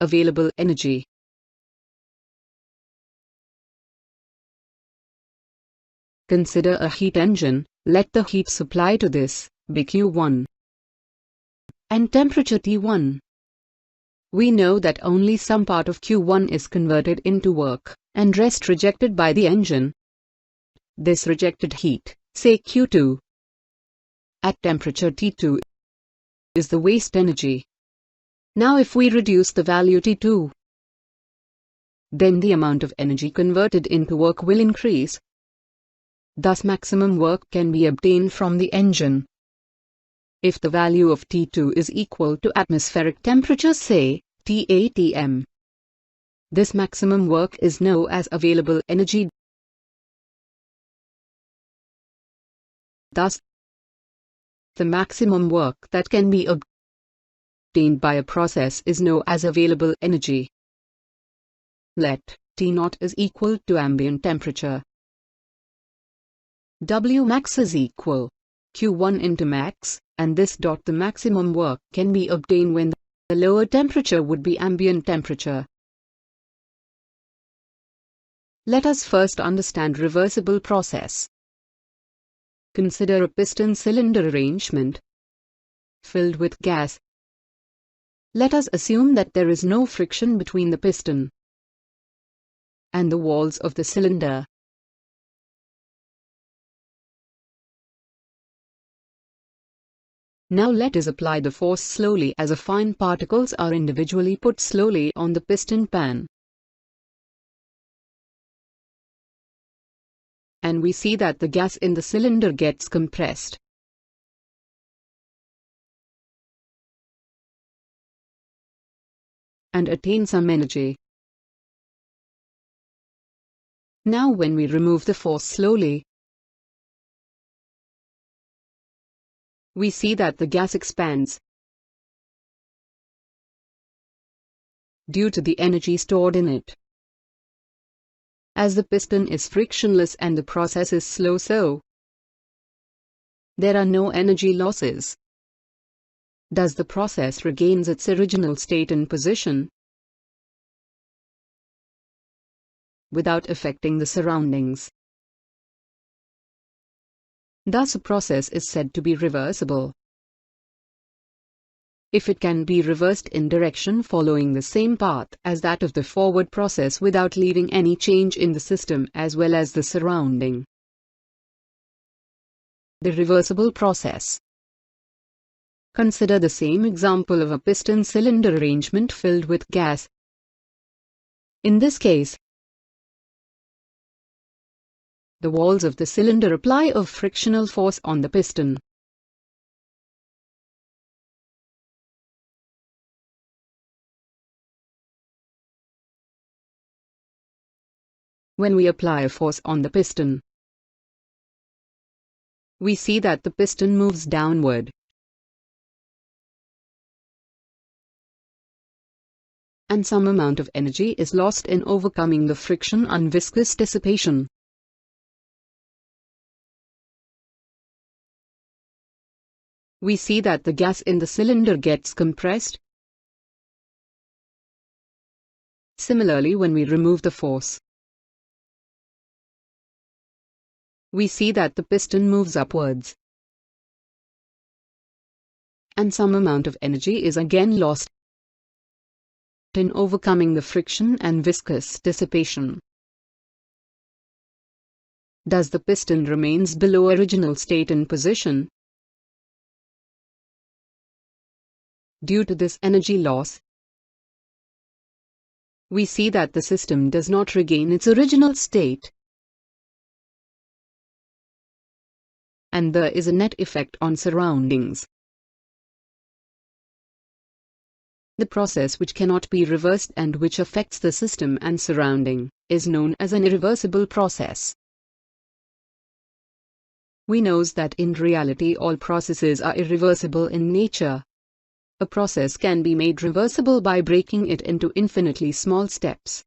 available energy. Consider a heat engine. Let the heat supply to this be Q1 and temperature T1. We know that only some part of Q1 is converted into work, and rest rejected by the engine. This rejected heat, say Q2, at temperature T2, is the waste energy. Now if we reduce the value T2, then the amount of energy converted into work will increase. Thus maximum work can be obtained from the engine. If the value of T2 is equal to atmospheric temperature, say T8m, this maximum work is known as available energy. Thus, the maximum work that can be obtained by a process is known as available energy. Let T0 is equal to ambient temperature. Wmax is equal Q1 into max, and this the maximum work can be obtained when the lower temperature would be ambient temperature. Let us first understand reversible process. Consider a piston cylinder arrangement filled with gas. Let us assume that there is no friction between the piston and the walls of the cylinder. Now let us apply the force slowly as the fine particles are individually put slowly on the piston pan. And we see that the gas in the cylinder gets compressed. And attain some energy. Now when we remove the force slowly, we see that the gas expands due to the energy stored in it. As the piston is frictionless and the process is slow, so there are no energy losses. Thus the process regains its original state and position without affecting the surroundings. Thus a process is said to be reversible if it can be reversed in direction following the same path as that of the forward process without leaving any change in the system as well as the surrounding. The reversible process. Consider the same example of a piston cylinder arrangement filled with gas. In this case, the walls of the cylinder apply a frictional force on the piston. When we apply a force on the piston, we see that the piston moves downward. And some amount of energy is lost in overcoming the friction and viscous dissipation. We see that the gas in the cylinder gets compressed. Similarly, when we remove the force, we see that the piston moves upwards. And some amount of energy is again lost in overcoming the friction and viscous dissipation. Thus the piston remains below original state and position. Due to this energy loss, we see that the system does not regain its original state, and there is a net effect on surroundings. The process which cannot be reversed and which affects the system and surrounding is known as an irreversible process. We know that in reality all processes are irreversible in nature. A process can be made reversible by breaking it into infinitely small steps.